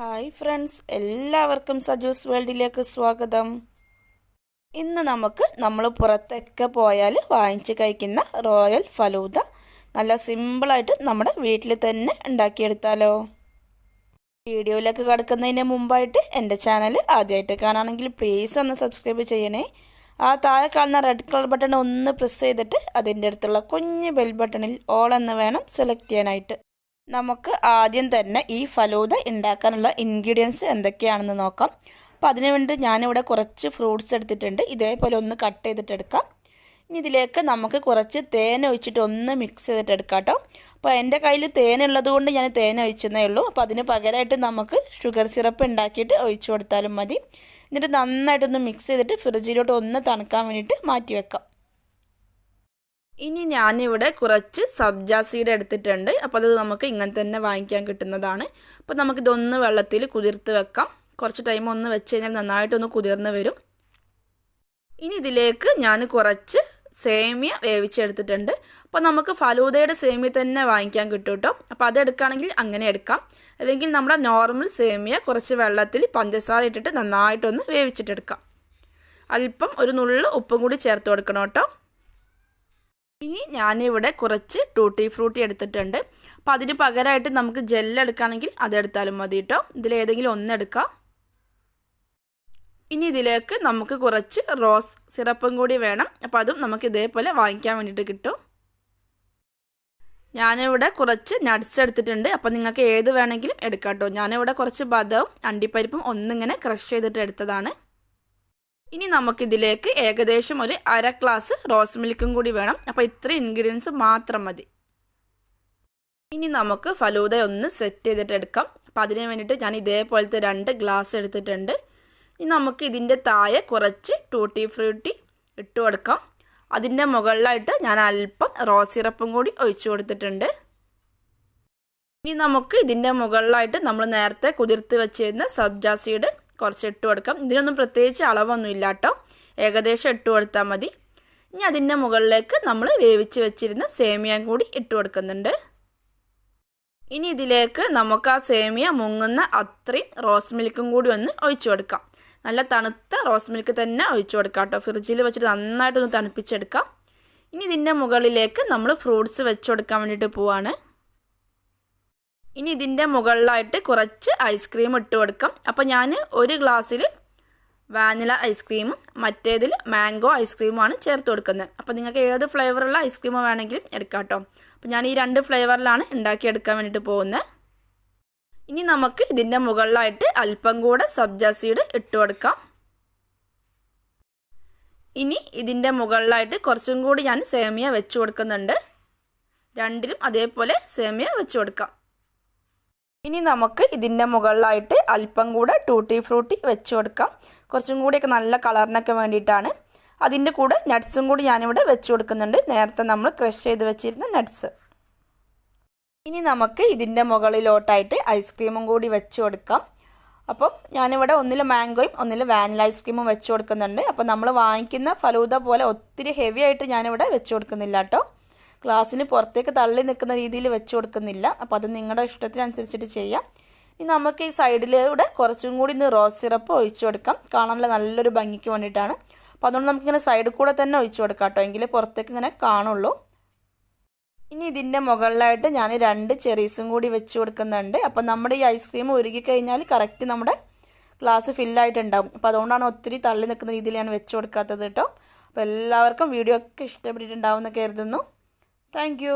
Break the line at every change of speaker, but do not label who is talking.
Hi friends, എല്ലാവർക്കും സജൂസ് വേൾഡിലേക്ക് സ്വാഗതം. ഇന്ന് നമ്മൾ പുറത്തൊക്കെ പോയാൽ വാങ്ങിച്ച് കഴിക്കുന്ന റോയൽ ഫലൂദ നല്ല സിമ്പിളായിട്ട് നമ്മുടെ വീട്ടിൽ തന്നെ ഉണ്ടാക്കിയെടുത്താലോ. വീഡിയോയിലേക്ക് കടക്കുന്നതിന് മുമ്പായിട്ട് എൻ്റെ ചാനൽ ആദ്യമായിട്ട് കാണുകയാണെങ്കിൽ പ്ലീസ് ഒന്ന് സബ്സ്ക്രൈബ് ചെയ്യണേ. ആ താഴെ കാണുന്ന റെഡ് കളർ ബട്ടൺ ഒന്ന് പ്രസ് ചെയ്തിട്ട് അതിൻ്റെ അടുത്തുള്ള കുഞ്ഞ് ബെൽ ബട്ടണിൽ ഓൾ എന്ന് വേണം സെലക്ട് ചെയ്യാനായിട്ട്. നമുക്ക് ആദ്യം തന്നെ ഈ ഫലൂദ ഉണ്ടാക്കാനുള്ള ഇൻഗ്രീഡിയൻസ് എന്തൊക്കെയാണെന്ന് നോക്കാം. അപ്പോൾ അതിനു വേണ്ടി ഞാനിവിടെ കുറച്ച് ഫ്രൂട്ട്സ് എടുത്തിട്ടുണ്ട്. ഇതേപോലെ ഒന്ന് കട്ട് ചെയ്തിട്ടെടുക്കാം. ഇനി ഇതിലേക്ക് നമുക്ക് കുറച്ച് തേൻ ഒഴിച്ചിട്ട് ഒന്ന് മിക്സ് ചെയ്തിട്ടെടുക്കാം കേട്ടോ. അപ്പോൾ എൻ്റെ കയ്യിൽ തേനുള്ളത് കൊണ്ട് ഞാൻ തേൻ ഒഴിച്ചെന്നേ ഉള്ളൂ. അപ്പോൾ അതിന് പകരമായിട്ട് നമുക്ക് ഷുഗർ സിറപ്പ് ഉണ്ടാക്കിയിട്ട് ഒഴിച്ചു കൊടുത്താലും മതി. എന്നിട്ട് നന്നായിട്ടൊന്ന് മിക്സ് ചെയ്തിട്ട് ഫ്രിഡ്ജിലോട്ട് ഒന്ന് തണുക്കാൻ വേണ്ടിയിട്ട് മാറ്റി വെക്കാം. ഇനി ഞാനിവിടെ കുറച്ച് സബ്ജ സീഡ് എടുത്തിട്ടുണ്ട്. അപ്പോൾ അത് നമുക്ക് ഇങ്ങനെ തന്നെ വാങ്ങിക്കാൻ കിട്ടുന്നതാണ്. അപ്പോൾ നമുക്കിതൊന്ന് വെള്ളത്തിൽ കുതിർത്ത് വെക്കാം. കുറച്ച് ടൈം ഒന്ന് വെച്ച് കഴിഞ്ഞാൽ നന്നായിട്ടൊന്ന് കുതിർന്ന് വരും. ഇനി ഇതിലേക്ക് ഞാൻ കുറച്ച് സേമിയ വേവിച്ചെടുത്തിട്ടുണ്ട്. അപ്പോൾ നമുക്ക് ഫലൂദയുടെ സേമിയ തന്നെ വാങ്ങിക്കാൻ കിട്ടും കേട്ടോ. അപ്പോൾ അതെടുക്കുകയാണെങ്കിൽ അങ്ങനെ എടുക്കാം. അല്ലെങ്കിൽ നമ്മുടെ നോർമൽ സേമിയ കുറച്ച് വെള്ളത്തിൽ പഞ്ചസാര ഇട്ടിട്ട് നന്നായിട്ടൊന്ന് വേവിച്ചിട്ടെടുക്കാം. അല്പം ഒരു നുള്ളു ഉപ്പും കൂടി ചേർത്ത് കൊടുക്കണം കേട്ടോ. ഇനി ഞാനിവിടെ കുറച്ച് ടൂട്ടി ഫ്രൂട്ടി എടുത്തിട്ടുണ്ട്. അപ്പോൾ അതിന് പകരമായിട്ട് നമുക്ക് ജെല്ലെടുക്കുകയാണെങ്കിൽ അതെടുത്താലും മതി കേട്ടോ. ഇതിലേതെങ്കിലും ഒന്നെടുക്കാം. ഇനി ഇതിലേക്ക് നമുക്ക് കുറച്ച് റോസ് സിറപ്പും കൂടി വേണം. അപ്പോൾ അതും നമുക്ക് ഇതേപോലെ വാങ്ങിക്കാൻ വേണ്ടിയിട്ട് കിട്ടും. ഞാനിവിടെ കുറച്ച് നട്ട്സ് എടുത്തിട്ടുണ്ട്. അപ്പോൾ നിങ്ങൾക്ക് ഏത് വേണമെങ്കിലും എടുക്കാം കേട്ടോ. ഞാനിവിടെ കുറച്ച് ബദവും അണ്ടിപ്പരിപ്പും ഒന്നിങ്ങനെ ക്രഷ് ചെയ്തിട്ട് എടുത്തതാണ്. ഇനി നമുക്കിതിലേക്ക് ഏകദേശം ഒരു അര ഗ്ലാസ് റോസ് മിൽക്കും കൂടി വേണം. അപ്പോൾ ഇത്ര ഇൻഗ്രീഡിയൻസ് മാത്രം മതി. ഇനി നമുക്ക് ഫലൂദ ഒന്ന് സെറ്റ് ചെയ്തിട്ട് എടുക്കാം. അപ്പോൾ അതിന് വേണ്ടിയിട്ട് ഞാൻ ഇതേപോലത്തെ 2 ഗ്ലാസ് എടുത്തിട്ടുണ്ട്. ഇനി നമുക്ക് ഇതിൻ്റെ താഴെ കുറച്ച് ടൂട്ടി ഫ്രൂട്ടി ഇട്ട് കൊടുക്കാം. അതിൻ്റെ മുകളിലായിട്ട് ഞാൻ അല്പം റോസ് സിറപ്പും കൂടി ഒഴിച്ചു കൊടുത്തിട്ടുണ്ട്. ഇനി നമുക്ക് ഇതിൻ്റെ മുകളിലായിട്ട് നമ്മൾ നേരത്തെ കുതിർത്ത് വെച്ചിരുന്ന സബ്ജ സീഡ് കുറച്ച് ഇട്ട് കൊടുക്കാം. ഇതിനൊന്നും പ്രത്യേകിച്ച് അളവൊന്നും ഇല്ല കേട്ടോ. ഏകദേശം ഇട്ട് കൊടുത്താൽ മതി. ഇനി അതിൻ്റെ മുകളിലേക്ക് നമ്മൾ വേവിച്ച് വെച്ചിരുന്ന സേമിയ കൂടി ഇട്ട് കൊടുക്കുന്നുണ്ട്. ഇനി ഇതിലേക്ക് നമുക്ക് ആ സേമിയ മുങ്ങുന്ന അത്രയും റോസ് മിൽക്കും കൂടി ഒന്ന് ഒഴിച്ചു കൊടുക്കാം. നല്ല തണുത്ത റോസ് മിൽക്ക് തന്നെ ഒഴിച്ചു കൊടുക്കാം കേട്ടോ. ഫ്രിഡ്ജിൽ വെച്ചിട്ട് നന്നായിട്ടൊന്ന് തണുപ്പിച്ചെടുക്കാം. ഇനി ഇതിൻ്റെ മുകളിലേക്ക് നമ്മൾ ഫ്രൂട്ട്സ് വെച്ച് കൊടുക്കാൻ വേണ്ടിയിട്ട് പോവാണ്. ഇനി ഇതിൻ്റെ മുകളിലായിട്ട് കുറച്ച് ഐസ്ക്രീം ഇട്ട് കൊടുക്കാം. അപ്പോൾ ഞാൻ ഒരു ഗ്ലാസ്സിൽ വാനില ഐസ്ക്രീമും മറ്റേതിൽ മാംഗോ ഐസ്ക്രീമുമാണ് ചേർത്ത് കൊടുക്കുന്നത്. അപ്പോൾ നിങ്ങൾക്ക് ഏത് ഫ്ലേവറുള്ള ഐസ്ക്രീം വേണമെങ്കിലും എടുക്കാം കേട്ടോ. അപ്പോൾ ഞാൻ ഈ 2 ഫ്ലേവറിലാണ് ഉണ്ടാക്കിയെടുക്കാൻ വേണ്ടിയിട്ട് പോകുന്നത്. ഇനി നമുക്ക് ഇതിൻ്റെ മുകളിലായിട്ട് അല്പം കൂടെ സബ്ജ സീഡ് ഇട്ട് കൊടുക്കാം. ഇനി ഇതിൻ്റെ മുകളിലായിട്ട് കുറച്ചും കൂടി ഞാൻ സേമിയ വെച്ച് കൊടുക്കുന്നുണ്ട്. 2ലും അതേപോലെ സേമിയ വെച്ച് കൊടുക്കാം. ഇനി നമുക്ക് ഇതിൻ്റെ മുകളിലായിട്ട് അല്പം കൂടെ ടൂട്ടി ഫ്രൂട്ടി വെച്ച് കൊടുക്കാം. കുറച്ചും കൂടിയൊക്കെ നല്ല കളറിനൊക്കെ വേണ്ടിയിട്ടാണ്. അതിൻ്റെ കൂടെ നട്ട്സും കൂടി ഞാനിവിടെ വെച്ച് കൊടുക്കുന്നുണ്ട്. നേരത്തെ നമ്മൾ ക്രഷ് ചെയ്ത് വെച്ചിരുന്ന നട്ട്സ്. ഇനി നമുക്ക് ഇതിൻ്റെ മുകളിലോട്ടായിട്ട് ഐസ്ക്രീമും കൂടി വെച്ച് കൊടുക്കാം. അപ്പം ഞാനിവിടെ ഒന്നിൽ മാംഗോയും ഒന്നിൽ വാനില ഐസ്ക്രീമും വെച്ച് കൊടുക്കുന്നുണ്ട്. അപ്പോൾ നമ്മൾ വാങ്ങിക്കുന്ന ഫലൂദ പോലെ ഒത്തിരി ഹെവി ആയിട്ട് ഞാനിവിടെ വെച്ച് കൊടുക്കുന്നില്ല കേട്ടോ. ഗ്ലാസ്സിന് പുറത്തേക്ക് തള്ളി നിൽക്കുന്ന രീതിയിൽ വെച്ച് കൊടുക്കുന്നില്ല. അപ്പോൾ അത് നിങ്ങളുടെ ഇഷ്ടത്തിനനുസരിച്ചിട്ട് ചെയ്യാം. ഇനി നമുക്ക് ഈ സൈഡിലൂടെ കുറച്ചും കൂടി റോസ് സിറപ്പ് ഒഴിച്ചു കൊടുക്കാം. കാണാനുള്ള നല്ലൊരു ഭംഗിക്ക് വേണ്ടിയിട്ടാണ്. അപ്പോൾ അതുകൊണ്ട് നമുക്കിങ്ങനെ സൈഡിൽ കൂടെ തന്നെ ഒഴിച്ചു കൊടുക്കാം കേട്ടോ. എങ്കിലേ പുറത്തേക്ക് ഇങ്ങനെ കാണുള്ളൂ. ഇനി ഇതിൻ്റെ മുകളിലായിട്ട് ഞാൻ 2 ചെറീസും കൂടി വെച്ച് കൊടുക്കുന്നുണ്ട്. അപ്പോൾ നമ്മുടെ ഈ ഐസ്ക്രീം ഉരുകി കഴിഞ്ഞാൽ കറക്റ്റ് നമ്മുടെ ഗ്ലാസ് ഫില്ലായിട്ടുണ്ടാകും. അപ്പോൾ അതുകൊണ്ടാണ് ഒത്തിരി തള്ളി നിൽക്കുന്ന രീതിയിൽ ഞാൻ വെച്ച് കൊടുക്കാത്തത് കേട്ടോ. അപ്പോൾ എല്ലാവർക്കും വീഡിയോ ഒക്കെ ഇഷ്ടപ്പെട്ടിട്ടുണ്ടാവും എന്ന് കരുതുന്നു. Thank you.